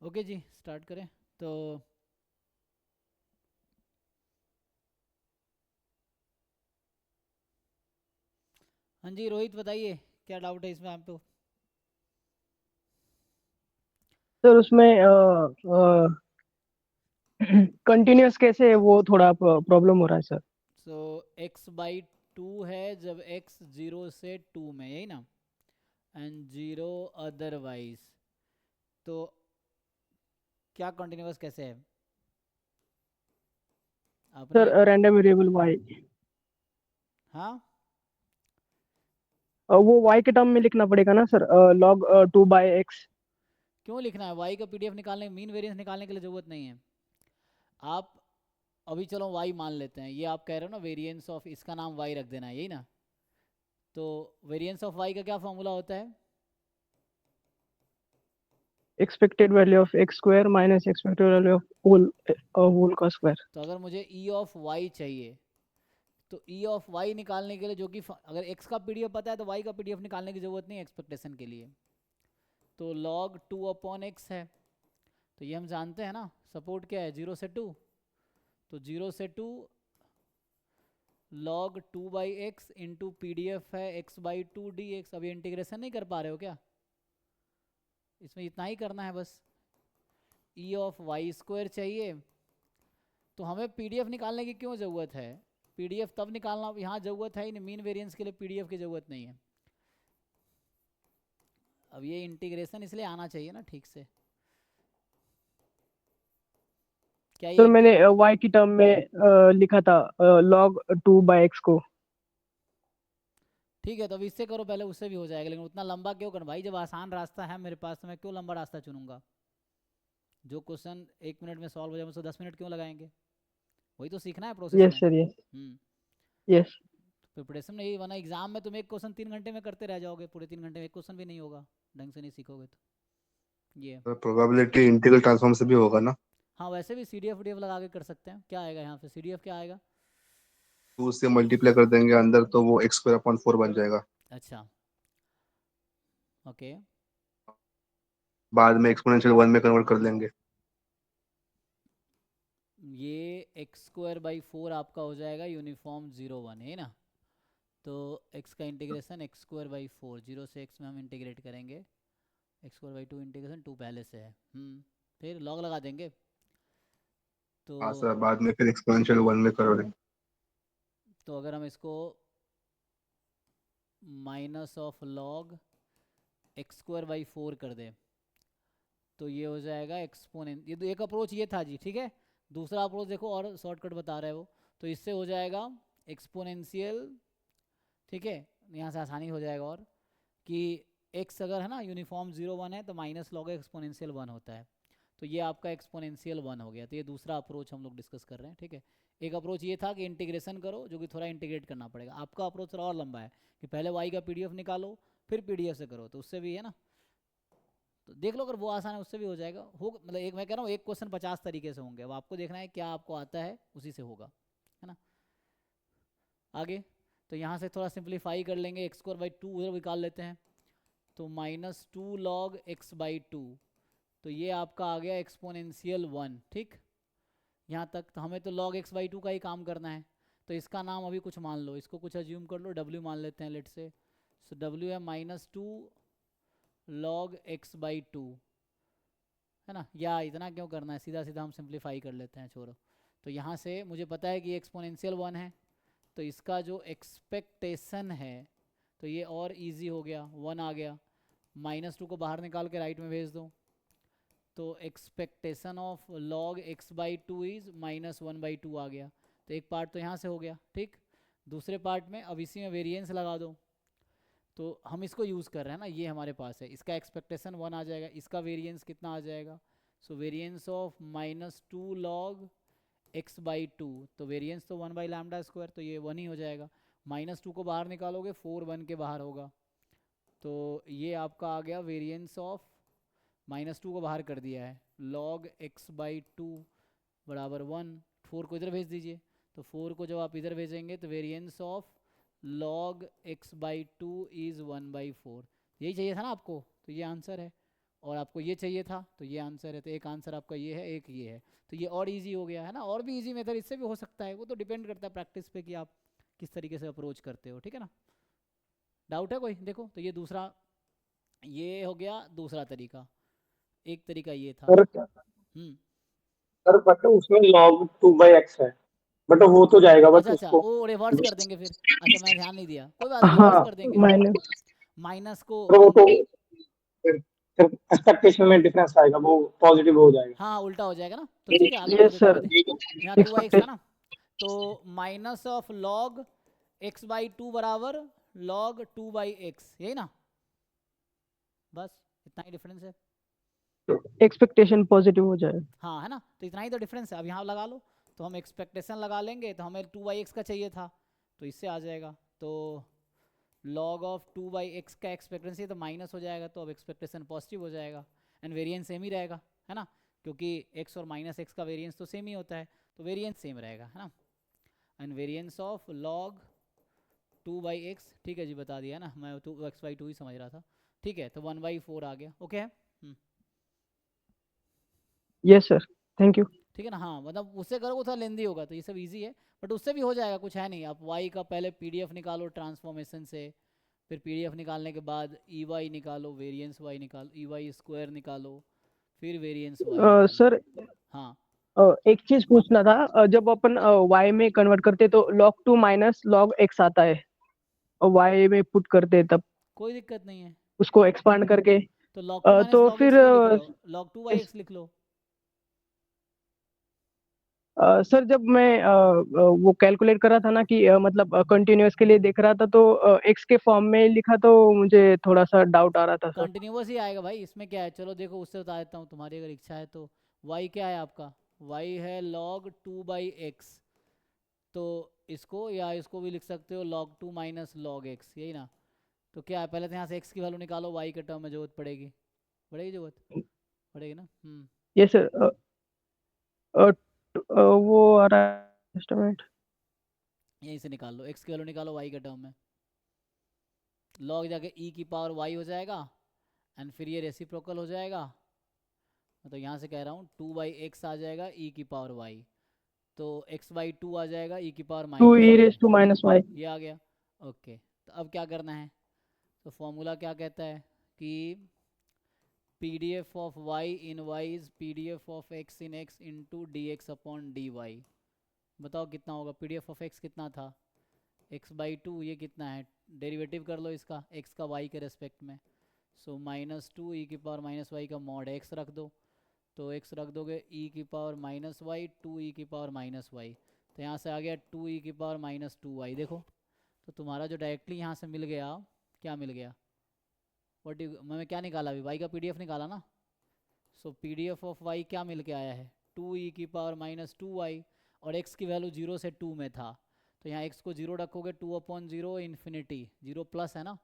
Okay जी, start करें तो। हाँ जी रोहित, बताइए क्या डाउट है इसमें आपको। सर उसमें कंटिन्यूअस कैसे है वो थोड़ा प्रॉब्लम हो रहा है sir. So x by to है जब एक्स जीरो से टू में, यही ना। एंड जीरो अदरवाइज, तो क्या कंटिन्यूअस कैसे है सर आपने। रैंडम वेरिएबल वाई, हाँ, वो वाई के टर्म में लिखना पड़ेगा ना सर, लॉग 2/x। क्यों लिखना है वाई का पीडीएफ निकालने, मीन वेरिएंस निकालने के लिए ज़रूरत नहीं है। आप अभी चलो वाई मान लेते हैं, ये आप कह रहे हो ना वेरिएंस ऑफ, इसका नाम वाई रख देना है, यही ना। तो वेरिएंस ऑफ वाई का क्या फॉर्मूला होता है। Expected value of X square minus expected value of whole का स्क्वायर। तो अगर मुझे ई ऑफ वाई चाहिए, तो ई ऑफ वाई निकालने के लिए जो कि अगर एक्स का पीडीएफ पता है तो वाई का पीडीएफ निकालने की जरूरत नहीं है एक्सपेक्टेशन के लिए। तो लॉग टू अपॉन एक्स है, तो ये हम जानते हैं ना। सपोर्ट क्या है, जीरो से टू। तो जीरो से two log two by x into P D F है x by two d x. अभी इंटीग्रेशन नहीं कर पा रहे हो क्या, इसमें इतना ही करना है बस। ई ऑफ वाई स्क्वायर चाहिए, तो हमें पीडीएफ निकालने की क्यों ज़रूरत है। पीडीएफ तब निकालना, यहाँ ज़रूरत है ही नहीं, मीन वेरिएंस के लिए पीडीएफ की ज़रूरत नहीं है। अब ये इंटीग्रेशन इसलिए आना चाहिए ना ठीक से। क्या ये सर मैंने वाई की टर्म में लिखा था लॉग 2/x को। ठीक है, तो अब इससे करो पहले, उससे भी हो जाएगा, लेकिन उतना लंबा क्यों करना भाई, जब आसान रास्ता है मेरे पास तो मैं क्यों लंबा रास्ता चुनूंगा। जो क्वेश्चन 1 मिनट में सॉल्व हो जाए उसको 10 मिनट क्यों लगाएंगे। वही तो सीखना है प्रोसेस यस में। Sir, yes. Hmm. Yes. Preparation में यही, वरना एग्जाम में तुम एक क्वेश्चन 3 घंटे में करते रह जाओगे, पूरे 3 घंटे में एक क्वेश्चन भी नहीं होगा, ढंग से नहीं सीखोगे तो। ये। प्रोबेबिलिटी इंटीग्रल ट्रांसफॉर्म से भी होगा ना। हाँ, वैसे भी सी डी एफ लगा के कर सकते हैं। क्या आएगा यहाँ पे, सी डी एफ क्या आएगा। 2 से मल्टीप्लाई कर देंगे अंदर तो वो एक्स स्क्वायर अपॉन 4 बन जाएगा। अच्छा, ओके। बाद में एक्सपोनेंशियल 1 में कन्वर्ट कर लेंगे। ये एक्स स्क्वायर बाई फोर आपका हो जाएगा यूनिफॉर्म जीरो वन, है ना। तो x का integration X square by four, zero से x में हम इंटीग्रेट करेंगे। X square by two integration two पहले से है। फिर लॉग लगा देंगे तो। हाँ सर, बाद में फिर एक्सपोनेंशियल 1 में कर देंगे। तो अगर हम इसको minus of log x square by four कर दें, तो ये हो जाएगा एक्सपोनेंट। ये तो एक अप्रोच ये था जी, ठीक है। दूसरा अप्रोच देखो और शॉर्टकट बता रहे हो। तो इससे हो जाएगा एक्सपोनेंशियल, ठीक है। यहाँ से आसानी हो जाएगा, और कि एक्स अगर है ना यूनिफॉर्म जीरो वन है तो माइनस लॉग एक्सपोनेंशियल वन होता है। तो ये आपका एक्सपोनेंशियल वन हो गया। तो ये दूसरा अप्रोच हम लोग डिस्कस कर रहे हैं, ठीक है। एक अप्रोच ये था कि इंटीग्रेशन करो, जो कि थोड़ा इंटीग्रेट करना पड़ेगा। आपका अप्रोच थोड़ा और लंबा है कि पहले वाई का पीडीएफ निकालो फिर पीडीएफ से करो, तो उससे भी है ना। तो देख लो, अगर वो आसान है उससे भी हो जाएगा। हो मतलब एक, मैं कह रहा हूँ एक क्वेश्चन 50 तरीके से होंगे, अब आपको देखना है क्या आपको आता है, उसी से होगा, है ना। आगे, तो यहाँ से थोड़ा सिंप्लीफाई कर लेंगे, एक्स स्क्वायर बाई टू उधर निकाल लेते हैं। तो minus two log x by two, तो ये आपका आ गया एक्सपोनेंशियल वन, ठीक। यहाँ तक तो हमें तो लॉग एक्स बाई टू का ही काम करना है। तो इसका नाम अभी कुछ मान लो, इसको कुछ अज्यूम कर लो, डब्ल्यू मान लेते हैं लेट से। सो डब्ल्यू है minus two log x by to, है ना। या इतना क्यों करना है, सीधा सीधा हम सिंप्लीफाई कर लेते हैं, छोड़ो। तो यहाँ से मुझे पता है कि एक्सपोनेंशियल वन है, तो इसका जो एक्सपेक्टेशन है, तो ये और इजी हो गया, वन आ गया। माइनस टू को बाहर निकाल के राइट में भेज दो, तो expectation of log x by two is minus one by two आ गया। तो एक पार्ट तो यहाँ से हो गया, ठीक। दूसरे पार्ट में अब इसी में वेरिएंस लगा दो। तो हम इसको यूज़ कर रहे हैं ना, ये हमारे पास है, इसका एक्सपेक्टेशन वन आ जाएगा, इसका वेरिएंस कितना आ जाएगा। So variance of minus two log x by two, तो वेरिएंस तो वन बाई लैम्डा स्क्वायर, तो ये वन ही हो जाएगा। माइनस टू को बाहर निकालोगे, फोर वन के बाहर होगा। तो ये आपका आ गया वेरिएंस ऑफ, माइनस टू को बाहर कर दिया है, लॉग एक्स बाई टू बराबर वन। फोर को इधर भेज दीजिए, तो फोर को जब आप इधर भेजेंगे तो variance of log x by two is one by four. यही चाहिए था ना आपको, तो ये आंसर है। और आपको ये चाहिए था, तो ये आंसर है। तो एक आंसर आपका ये है, एक ये है, तो ये और इजी हो गया है ना। और भी इजी मेथड इससे भी हो सकता है, वो तो डिपेंड करता है प्रैक्टिस पे कि आप किस तरीके से अप्रोच करते हो, ठीक है ना। डाउट है कोई? देखो तो ये दूसरा, ये हो गया दूसरा तरीका। एक तरीका ये था। Sir hmm. सर बट उसमें log 2/x है, बट हो तो जाएगा, बट अच्छा अच्छा, उसको वो रिवर्स कर देंगे फिर। अच्छा मैंने ध्यान नहीं दिया, कोई बात नहीं, रिवर्स हाँ कर देंगे। माइनस। माइनस को सर वो वन, तो फिर एक्सपेक्टेशन में डिफरेंस आएगा, वो पॉजिटिव हो जाएगा। हाँ उल्टा हो जाएगा ना। तो ठीक है, आगे लिख यस देता हूँ सर, मैं। यहाँ 2x था एक्सपेक्टेड। ना, तो माइनस ऑफ लॉग x/2 बराबर log 2/x, यही ना, बस इतना ही डिफरेंस है। एक्सपेक्टेशन पॉजिटिव हो जाए। हाँ है ना, तो इतना ही तो डिफरेंस है। अब यहाँ लगा लो, तो हम एक्सपेक्टेशन लगा लेंगे, तो हमें 2/x का चाहिए था, तो इससे आ जाएगा। तो log ऑफ 2/x का एक्सपेक्टेंसी तो माइनस हो जाएगा, तो अब एक्सपेक्टेशन पॉजिटिव हो जाएगा, एंड वेरिएंस सेम ही रहेगा, है ना, क्योंकि x और -x का वेरिएंस तो सेम ही होता है, तो वेरिएंस सेम रहेगा, है ना। And variance of log 2/x, ठीक है जी, बता दिया ना, मैं 2x/2 ही समझ रहा था, ठीक है। तो 1/4 आ गया, ओके है। Yes sir, thank you. ठीक है ना। हाँ मतलब उससे करोगे थोड़ा लेंदी होगा, तो ये सब इजी है, बट उससे भी हो जाएगा, कुछ है नहीं। आप y का पहले पीडीएफ निकालो ट्रांसफॉर्मेशन से, फिर पीडीएफ निकालने के बाद ई निकालो, वेरिएंस y निकालो, ई² निकालो, फिर वेरिएंस y निकालो। सर हाँ एक चीज पूछना था, जब अपन y में कन्वर्ट करते तो log 2 माइनस log x आता है, और y में पुट करते तब कोई दिक्कत नहीं है, उसको एक्सपांड करके। तो log 2 माइनस तो log फिर x क्यों लिख रहे हो, log 2/x लिख लो। सर जब मैं वो कैलकुलेट कर रहा था ना कि मतलब कंटिन्यूअस के लिए देख रहा था, तो x के फॉर्म में लिखा, तो मुझे थोड़ा सा डाउट आ रहा था सर। कंटिन्यूस ही आएगा भाई, इसमें क्या है, चलो देखो उससे बता देता हूँ, तुम्हारी अगर इच्छा है तो। y क्या है आपका, y है log 2/x, तो इसको या इसको भी लिख सकते हो log 2 माइनस log x, यही ना। तो क्या है, पहले तो यहाँ से x की वैल्यू निकालो, y के टर्म में जरूरत पड़ेगी, पड़ेगी जरूरत पड़ेगी ना। ये सर वो आ रहा है एस्टिमेट। यहीं से निकाल लो, x की वैल्यू निकालो y के टर्म में, log जाके e की पावर y हो जाएगा, एंड फिर ये रेसिप्रोकल हो जाएगा। तो यहाँ से कह रहा हूँ 2/x आ जाएगा e की पावर y, तो x/2 आ जाएगा e की power 2 e -y, raise to minus y। ये आ गया। ओके, तो अब क्या करना है, तो फॉर्मूला क्या कहता है कि PDF of y in y is PDF of x in x into dx/dy। बताओ कितना होगा, PDF ऑफ x कितना था, x/2, ये कितना है, डेरिवेटिव कर लो इसका x का y के रेस्पेक्ट में, सो -2 e की पावर -y का मॉड x रख दो, तो x रख दोगे e की पावर -y 2 e की पावर -y, तो यहाँ से आ गया 2 e की पावर -2y। देखो तो तुम्हारा जो डायरेक्टली यहाँ से मिल गया, क्या मिल गया, व्हाट यू, मैंने क्या निकाला अभी, y का PDF निकाला ना, सो PDF ऑफ y क्या मिल के आया है, 2 e की पावर -2y, और x की वैल्यू 0 से 2 में था, तो यहाँ x को 0 रखोगे, 2/0 इन्फिनिटी, 0 प्लस है ना,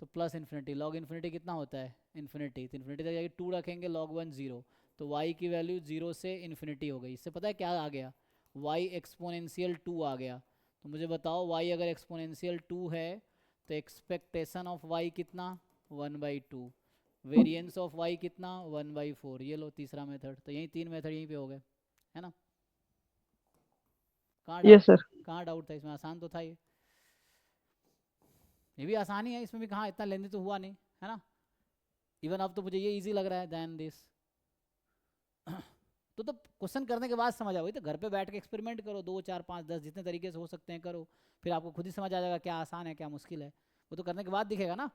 तो प्लस इन्फिनिटी, लॉग इन्फिनिटी कितना होता है, इन्फिनिटी, तो इन्फिनिटी तक जाएगी, 2 रखेंगे log 1 0, तो y की वैल्यू 0 से इन्फिनिटी हो गई। इससे पता है क्या आ गया, y एक्सपोनेंशियल 2 आ गया। तो मुझे बताओ y अगर एक्सपोनेंशियल 2 है, तो एक्सपेक्टेशन ऑफ y कितना, 1/2, वेरिएंस ऑफ y कितना, 1/4। ये लो तीसरा मेथड, तो यही 3 मेथड यहीं पे हो गए, है ना। कहाँ डाउट यस था, सर। कहाँ डाउट था, इसमें आसान तो था ये भी आसान ही है, इसमें भी कहाँ इतना लेंदी तो हुआ नहीं, है ना। इवन अब तो मुझे ये इजी लग रहा है दैन दिस। तो क्वेश्चन करने के बाद समझ आओगे, तो घर पे बैठ के एक्सपेरिमेंट करो, 2 4 5 10 जितने तरीके से हो सकते हैं करो, फिर आपको खुद ही समझ आ जाएगा क्या आसान है क्या मुश्किल है, वो तो करने के बाद दिखेगा ना।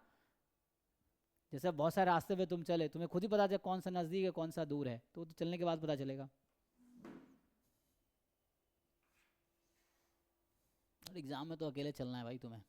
जैसे बहुत सारे रास्ते पे तुम चले, तुम्हें खुद ही पता चले कौन सा नज़दीक है कौन सा दूर है, तो चलने के बाद पता चलेगा। एग्जाम में तो अकेले चलना है भाई तुम्हें।